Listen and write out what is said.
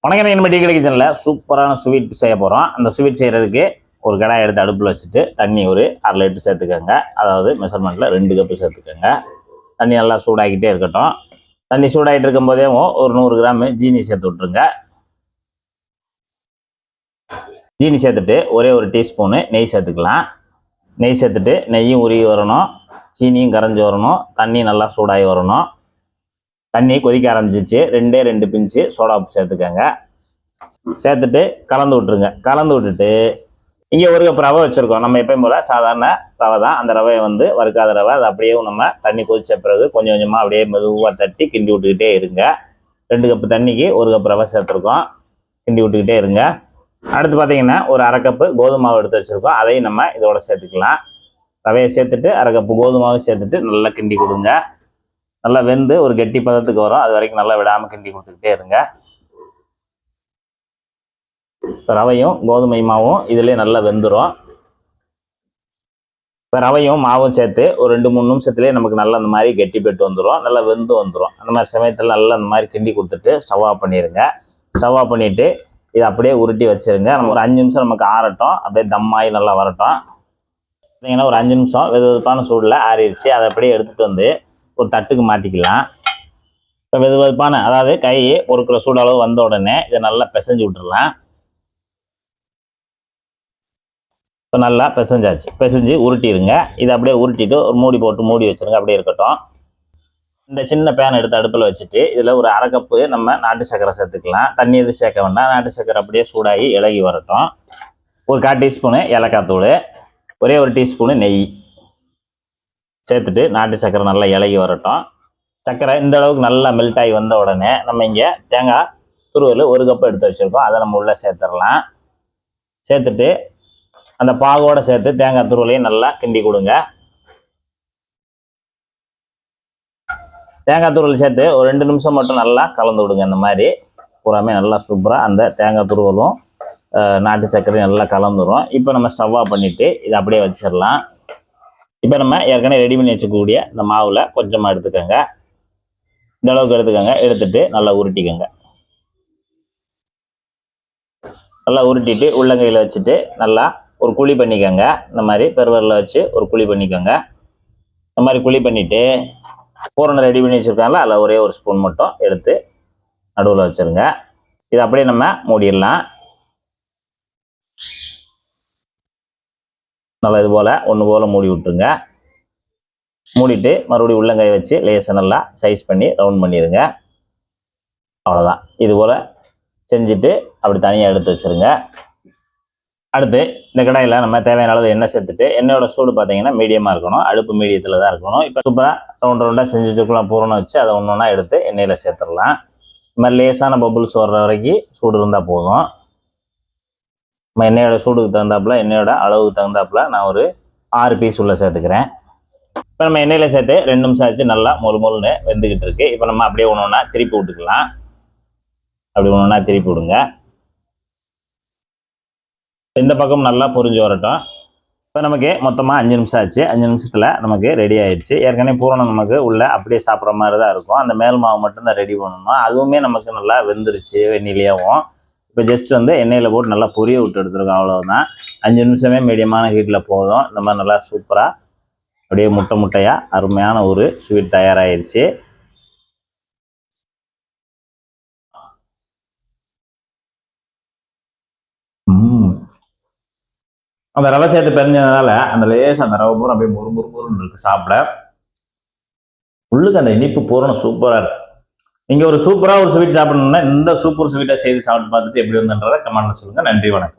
வணக்கம். நம்ம டீ கடை கிச்சனில் சூப்பரான ஸ்வீட் செய்ய போகிறோம். அந்த ஸ்வீட் செய்கிறதுக்கு ஒரு கடாய் எடுத்து அடுப்பில் வச்சுட்டு தண்ணி ஒரு 1/2 லிட்டர் சேர்த்துக்கோங்க. அதாவது மெஷர்மெண்ட்டில் 2 கப்பு சேர்த்துக்கோங்க. தண்ணி நல்லா சூடாகிக்கிட்டே இருக்கட்டும். தண்ணி சூடாகிட்டு இருக்கும் போதே ஒரு 100 கிராம் ஜீனி சேர்த்து விட்ருங்க. ஜீனி சேர்த்துட்டு ஒரே ஒரு டீஸ்பூனு நெய் சேர்த்துக்கலாம். நெய் சேர்த்துட்டு நெய்யும் உருகி வரணும், சீனியும் கரைஞ்சி வரணும், தண்ணி நல்லா சூடாகி வரணும். தண்ணி கொதிக்க ஆரம்பிச்சிச்சு. 2 பிஞ்சு சோடா உப்பு சேர்த்துக்கோங்க. சேர்த்துட்டு கலந்து விட்ருங்க. கலந்து விட்டுட்டு இங்கே ஒரு கப் ரவை வச்சுருக்கோம். நம்ம எப்பயும் போல் சாதாரண ரவை தான். அந்த ரவையை வறுக்காத ரவை. அது அப்படியே நம்ம தண்ணி கொதிச்ச பிறகு கொஞ்சம் கொஞ்சமாக அப்படியே மெதுவாக தட்டி கிண்டி விட்டுக்கிட்டே இருங்க. 2 கப்பு தண்ணிக்கு 1 கப் ரவை சேர்த்துருக்கோம். கிண்டி விட்டுக்கிட்டே இருங்க. அடுத்து பார்த்தீங்கன்னா ஒரு 1/2 கப்பு கோதுமை மாவு எடுத்து வச்சுருக்கோம். அதையும் நம்ம இதோட சேர்த்துக்கலாம். ரவையை சேர்த்துட்டு 1/2 கப்பு கோதுமை மாவு சேர்த்துட்டு நல்லா கிண்டி கொடுங்க. நல்லா வெந்து ஒரு கெட்டி பதத்துக்கு வரும். அது வரைக்கும் நல்லா விடாமல் கிண்டி கொடுத்துக்கிட்டே இருங்க. இப்போ ரவையும் கோதுமை மாவும் இதிலே நல்லா வெந்துடும். இப்போ ரவையும் மாவும் சேர்த்து ஒரு 2-3 நிமிஷத்துலேயே நமக்கு நல்லா அந்த மாதிரி கெட்டி பெட்டு வந்துடும். நல்லா வெந்து வந்துடும். அந்த மாதிரி சமயத்தில் நல்லா அந்த மாதிரி கிண்டி கொடுத்துட்டு ஸ்டவ் ஆஃப் பண்ணிடுங்க. ஸ்டவ் ஆஃப் பண்ணிவிட்டு இதை அப்படியே உருட்டி வச்சுருங்க. நம்ம ஒரு 5 நிமிஷம் நமக்கு ஆறட்டும். அப்படியே தம்மாயி நல்லா வரட்டும். பார்த்தீங்கன்னா ஒரு 5 நிமிஷம் வெதுவெதுப்பான சூடில் ஆறிடுச்சு. அதை அப்படியே எடுத்துகிட்டு ஒரு தட்டுக்கு மாற்றிக்கலாம். இப்போ வெதுவெதுப்பான அதாவது கை பொறுக்கிற சூடு வந்த உடனே இதை நல்லா பிசைஞ்சு விட்டுடலாம். இப்போ நல்லா பிசைஞ்சாச்சு. பிசைஞ்சு உருட்டிடுங்க. இதை அப்படியே உருட்டிட்டு ஒரு மூடி போட்டு மூடி வச்சுருங்க. அப்படியே இருக்கட்டும். இந்த சின்ன பேன் எடுத்து அடுப்பில் வச்சுட்டு இதில் ஒரு 1/2 கப்பு நம்ம நாட்டு சர்க்கரை சேர்த்துக்கலாம். தண்ணி எதுவும் சேர்க்க வேண்டாம். நாட்டு சர்க்கரை அப்படியே சூடாகி இலகி வரட்டும். ஒரு 1/4 டீஸ்பூனு ஏலக்காய் தூள், ஒரே ஒரு டீஸ்பூனு நெய் சேர்த்துட்டு நாட்டு சர்க்கரை நல்லா இலகி வரட்டும். சர்க்கரை இந்த அளவுக்கு நல்லா மெல்ட் ஆகி வந்த உடனே நம்ம இங்கே தேங்காய் துருவல் 1 கப்பு எடுத்து வச்சுருக்கோம். அதை நம்ம உள்ளே சேர்த்துடலாம். சேர்த்துட்டு அந்த பாகோடு சேர்த்து தேங்காய் துருவலையும் நல்லா கிண்டி கொடுங்க. தேங்காய் துருவல் சேர்த்து ஒரு 2 நிமிஷம் மட்டும் நல்லா கலந்து விடுங்க. இந்த மாதிரி பூராமே நல்லா சூப்பராக அந்த தேங்காய் துருவலும் நாட்டு சர்க்கரையும் நல்லா கலந்துடும். இப்போ நம்ம ஸ்டவ் ஆஃப் பண்ணிவிட்டு இதை அப்படியே வச்சிடலாம். இப்போ நம்ம ஏற்கனவே ரெடி பண்ணி வச்சுக்கக்கூடிய இந்த மாவில் கொஞ்சமாக எடுத்துக்கோங்க. இந்த அளவுக்கு எடுத்துக்கோங்க. எடுத்துட்டு நல்லா உருட்டிக்கோங்க. நல்லா உருட்டிட்டு உள்ளங்கையில் வச்சுட்டு நல்லா ஒரு குழி பண்ணிக்கோங்க. இந்த மாதிரி பெருவரில் வச்சு ஒரு குழி பண்ணிக்கோங்க. இந்த மாதிரி குழி பண்ணிவிட்டு பூரணம் ரெடி பண்ணி வச்சுருக்காங்களா அதில் ஒரே ஒரு ஸ்பூன் மட்டும் எடுத்து நடுவில் வச்சுருங்க. இதை அப்படியே நம்ம மூடிடலாம். நல்லா இது போல் ஒன்று போல் மூடி விட்டுருங்க. மூடிட்டு மறுபடியும் உள்ளங்காய் வச்சு லேசாக நல்லா சைஸ் பண்ணி ரவுண்ட் பண்ணிடுங்க. அவ்வளோதான். இது போல் செஞ்சுட்டு அப்படி தனியாக எடுத்து வச்சுருங்க. அடுத்து இந்த கடாயில் நம்ம தேவையான அளவு எண்ணெய் சேர்த்துட்டு எண்ணெயோட சூடு பார்த்தீங்கன்னா மீடியமாக இருக்கணும். அடுப்பு மீடியத்தில் தான் இருக்கணும். இப்போ சூப்பராக ரவுண்டாக செஞ்சு வச்சுக்கலாம். பூரணம் வச்சு அதை ஒன்று ஒன்றா எடுத்து எண்ணெயில் சேர்த்துடலாம். இது மாதிரி லேசான பபுள்ஸ் வர்ற வரைக்கும் சூடு இருந்தால் போதும். நம்ம எண்ணெயோட சூடுக்கு தகுந்தாப்புல எண்ணெயோட அளவுக்கு தகுந்தாப்புல நான் ஒரு 6 பீஸ் உள்ள சேர்த்துக்கிறேன். இப்போ நம்ம எண்ணெயில் சேர்த்து 2 நிமிஷம் ஆச்சு. நல்லா மொழுன்னு வெந்துக்கிட்டு இருக்கு. இப்போ நம்ம அப்படியே ஒன்று ஒன்றா திருப்பி விட்டுக்கலாம். அப்படி ஒன்று ஒன்றா திருப்பி விடுங்க. இந்த பக்கம் நல்லா பொரிஞ்சு வரட்டும். இப்போ நமக்கு மொத்தமாக 5 நிமிஷம் ஆச்சு. 5 நிமிஷத்தில் நமக்கு ரெடி ஆயிடுச்சு. ஏற்கனவே பூரணம் நமக்கு உள்ளே அப்படியே சாப்பிட்ற மாதிரி தான் இருக்கும். அந்த மேல் மாவு மட்டும்தான் ரெடி பண்ணணும். அதுவுமே நமக்கு நல்லா வெந்துருச்சு வெந்நிலையாகவும். இப்போ ஜஸ்ட் எண்ணெயில் போட்டு நல்லா பொரிய விட்டு எடுத்துருக்கோம். அவ்வளோதான். 5 நிமிஷமே மீடியமான ஹீட்டில் போதும். இந்த மாதிரி நல்லா சூப்பராக அப்படியே முட்டையாக அருமையான ஒரு ஸ்வீட் தயாராகிடுச்சு. அந்த ரவை சேர்த்து பெரிஞ்சதுனால அந்த லேசாக அந்த ரவை பூரா அப்படியே முறுமுறுன்னு இருக்குது சாப்பிட. உள்ளுக்கு அந்த இனிப்பு பூரணம் சூப்பராக இருக்குது. நீங்கள் ஒரு சூப்பராக ஒரு ஸ்வீட் சாப்பிடணுன்னா இந்த சூப்பர் ஸ்வீட்டை செய்து சாப்பிட்டு பார்த்துட்டு எப்படி வந்துன்றதை கமெண்ட்ல சொல்லுங்கள். நன்றி, வணக்கம்.